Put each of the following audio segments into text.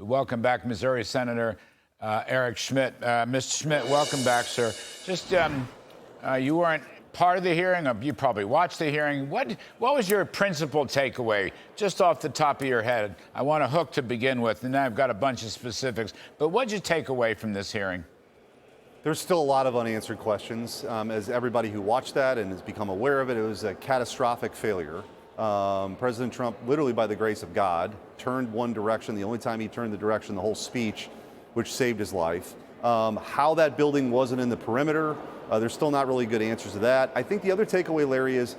We welcome back Missouri Senator Eric Schmitt. Mr. Schmitt, welcome back, sir. Just, you weren't part of the hearing, or you probably watched the hearing. What was your principal takeaway, just off the top of your head? I want a hook to begin with, and then I've got a bunch of specifics. But what did you take away from this hearing? There's still a lot of unanswered questions. As everybody who watched that and has become aware of it, it was a catastrophic failure. President Trump, literally by the grace of God, turned one direction, the only time he turned the direction, the whole speech, which saved his life. How that building wasn't in the perimeter, there's still not really good answers to that. I think the other takeaway, Larry, is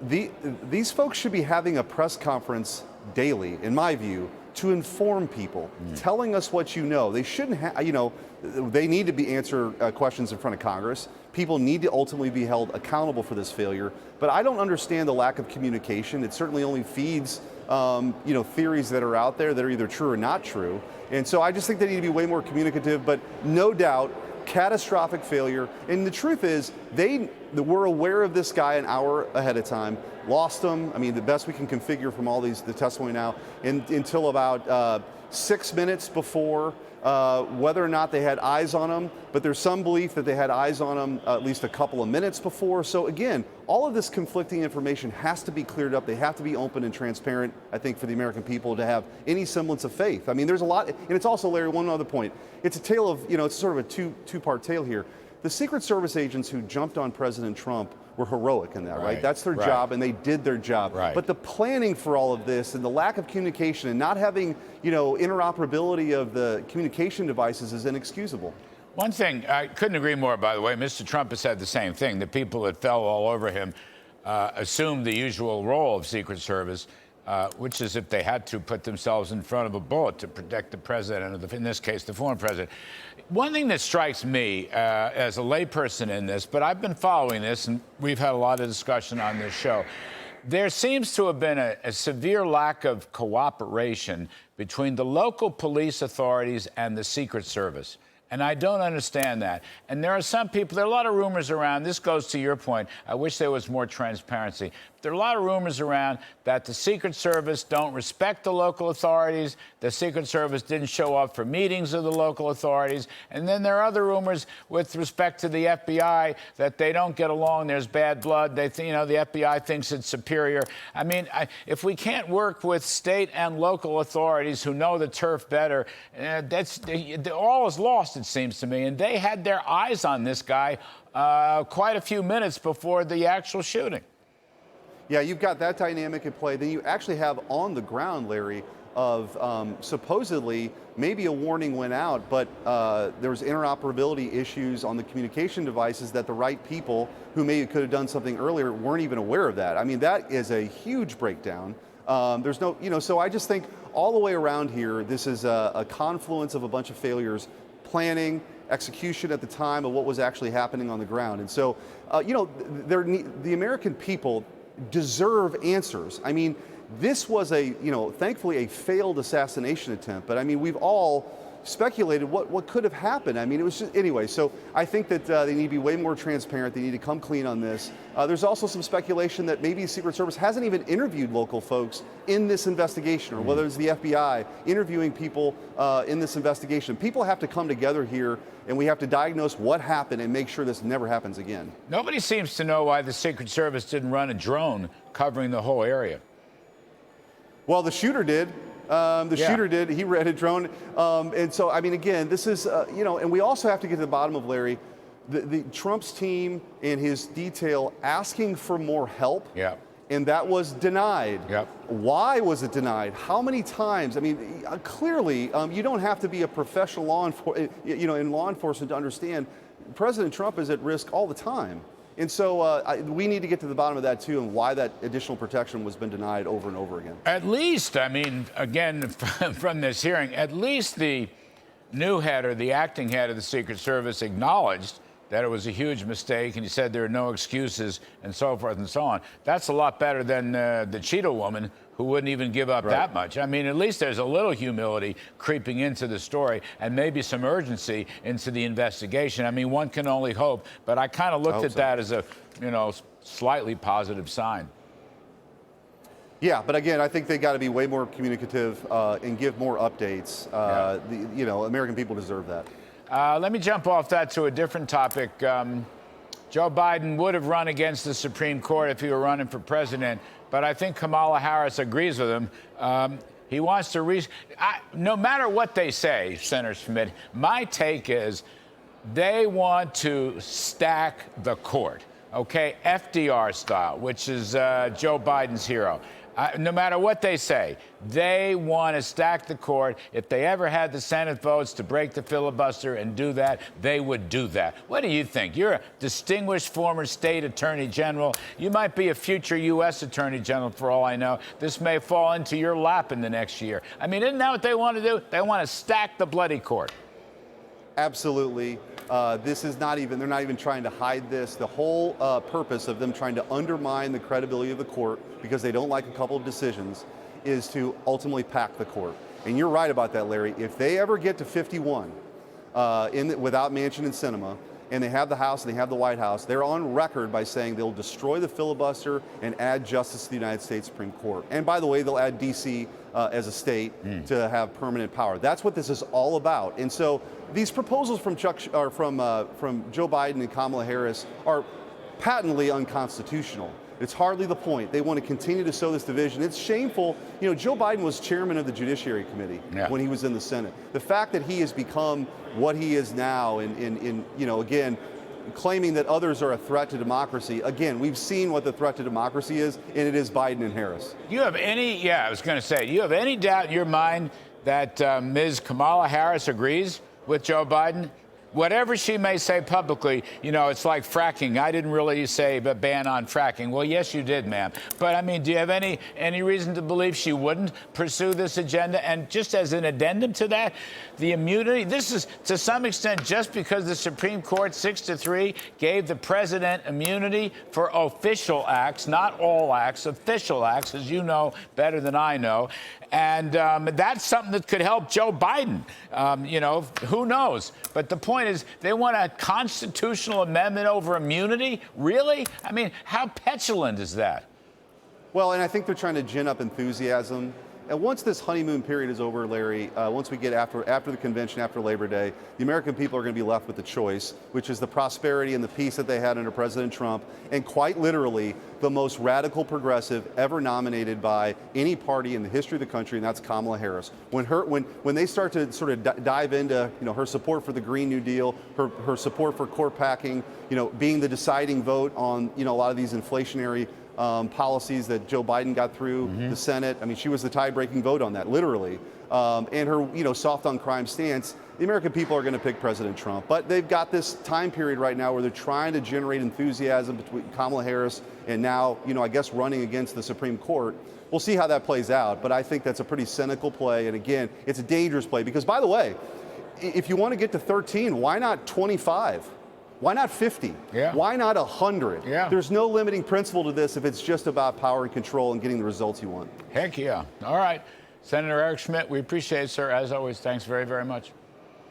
these folks should be having a press conference daily, in my view, to inform people, telling us what you know. They shouldn't have, they need to be answer questions in front of Congress. People need to ultimately be held accountable for this failure. But I don't understand the lack of communication. It certainly only feeds, theories that are out there that are either true or not true. And so I just think they need to be way more communicative. But no doubt, catastrophic failure. And the truth is, they were aware of this guy an hour ahead of time, lost him. I mean, the best we can configure from all the testimony now, until about 6 minutes before whether or not they had eyes on him. But there's some belief that they had eyes on him at least a couple of minutes before. So again, all of this conflicting information has to be cleared up. They have to be open and transparent, I think, for the American people to have any semblance of faith. I mean, there's a lot, and it's also, Larry, one other point. It's a tale of, it's sort of a two-part tale here. The Secret Service agents who jumped on President Trump were heroic in that, right? That's their job, and they did their job. But the planning for all of this and the lack of communication and not having, interoperability of the communication devices is inexcusable. One thing, I couldn't agree more, by the way. Mr. Trump has said the same thing. The people that fell all over him assumed the usual role of Secret Service, which is, if they had to, put themselves in front of a bullet to protect the president, or in this case, the former president. One thing that strikes me as a layperson in this, but I've been following this, and we've had a lot of discussion on this show, there seems to have been a severe lack of cooperation between the local police authorities and the Secret Service. And I don't understand that. And there are some people, there are a lot of rumors around, this goes to your point, I wish there was more transparency. There are a lot of rumors around that the Secret Service don't respect the local authorities, the Secret Service didn't show up for meetings of the local authorities, and then there are other rumors with respect to the FBI that they don't get along, there's bad blood, the FBI thinks it's superior. I mean, if we can't work with state and local authorities who know the turf better, all is lost, it seems to me. And they had their eyes on this guy quite a few minutes before the actual shooting. Yeah, you've got that dynamic at play. Then you actually have on the ground, Larry, of supposedly maybe a warning went out, but there was interoperability issues on the communication devices that the right people who maybe could have done something earlier weren't even aware of that. I mean, that is a huge breakdown. There's no, so I just think all the way around here, this is a confluence of a bunch of failures, planning, execution at the time of what was actually happening on the ground. And so, the American people deserve answers. I mean, this was thankfully a failed assassination attempt, but I mean, we've all speculated what could have happened. I mean, it was just, anyway, so I think that they need to be way more transparent. They need to come clean on this. There's also some speculation that maybe the Secret Service hasn't even interviewed local folks in this investigation, or whether it's the FBI interviewing people in this investigation. People have to come together here, and we have to diagnose what happened and make sure this never happens again. Nobody seems to know why the Secret Service didn't run a drone covering the whole area. Well, the shooter did. Shooter did. He ran a drone. And so, I mean, again, this is, and we also have to get to the bottom of, Larry, the Trump's team and his detail asking for more help. Yeah. And that was denied. Yep. Why was it denied? How many times? I mean, clearly, you don't have to be a professional in law enforcement to understand President Trump is at risk all the time. And so we need to get to the bottom of that, too, and why that additional protection was been denied over and over again. At least, I mean, again, from this hearing, at least the new head or the acting head of the Secret Service acknowledged that it was a huge mistake, and he said there are no excuses and so forth and so on. That's a lot better than the Cheeto woman who wouldn't even give up that much. I mean, at least there's a little humility creeping into the story and maybe some urgency into the investigation. I mean, one can only hope, but I kind of looked at that as a, slightly positive sign. Yeah, but again, I think they got to be way more communicative and give more updates. American people deserve that. Let me jump off that to a different topic. Joe Biden would have run against the Supreme Court if he were running for president, but I think Kamala Harris agrees with him. He wants to no matter what they say, Senator Schmitt, my take is they want to stack the court, okay, FDR style, which is Joe Biden's hero. No matter what they say, they want to stack the court. If they ever had the Senate votes to break the filibuster and do that, they would do that. What do you think? You're a distinguished former state attorney general. You might be a future U.S. attorney general for all I know. This may fall into your lap in the next year. I mean, isn't that what they want to do? They want to stack the bloody court. Absolutely. This is not even, they're not even trying to hide this. The whole purpose of them trying to undermine the credibility of the court because they don't like a couple of decisions is to ultimately pack the court. And you're right about that, Larry. If they ever get to 51 without Manchin and Sinema, and they have the House and they have the White House, they're on record by saying they'll destroy the filibuster and add justice to the United States Supreme Court. And by the way, they'll add D.C. As a state to have permanent power. That's what this is all about. And so these proposals from Joe Biden and Kamala Harris are patently unconstitutional. It's hardly the point. They want to continue to sow this division. It's shameful. You know, Joe Biden was chairman of the Judiciary Committee when he was in the Senate. The fact that he has become what he is now, again, claiming that others are a threat to democracy. Again, we've seen what the threat to democracy is, and it is Biden and Harris. You have any, I was going to say, you have any doubt in your mind that Ms. Kamala Harris agrees with Joe Biden? Whatever she may say publicly, it's like fracking. I didn't really say a ban on fracking. Well, yes, you did, ma'am. But, I mean, do you have any reason to believe she wouldn't pursue this agenda? And just as an addendum to that, the immunity, this is to some extent just because the Supreme Court 6-3 gave the president immunity for official acts, not all acts, official acts, as you know better than I know. And that's something that could help Joe Biden. Who knows? But the point is, they want a constitutional amendment over immunity? Really? I mean, how petulant is that? Well, and I think they're trying to gin up enthusiasm. And once this honeymoon period is over, Larry, once we get after the convention, after Labor Day, the American people are going to be left with the choice, which is the prosperity and the peace that they had under President Trump, and quite literally the most radical progressive ever nominated by any party in the history of the country, and that's Kamala Harris. When they start to sort of dive into her support for the Green New Deal, her support for court packing, being the deciding vote on a lot of these inflationary policies that Joe Biden got through the Senate. I mean, she was the tie-breaking vote on that, literally. And her, soft on crime stance. The American people are going to pick President Trump. But they've got this time period right now where they're trying to generate enthusiasm between Kamala Harris and now, I guess, running against the Supreme Court. We'll see how that plays out. But I think that's a pretty cynical play. And again, it's a dangerous play because, by the way, if you want to get to 13, why not 25? Why not 50? Yeah. Why not 100? Yeah. There's no limiting principle to this if it's just about power and control and getting the results you want. Heck yeah. All right. Senator Eric Schmitt, we appreciate it, sir. As always, thanks very, very much.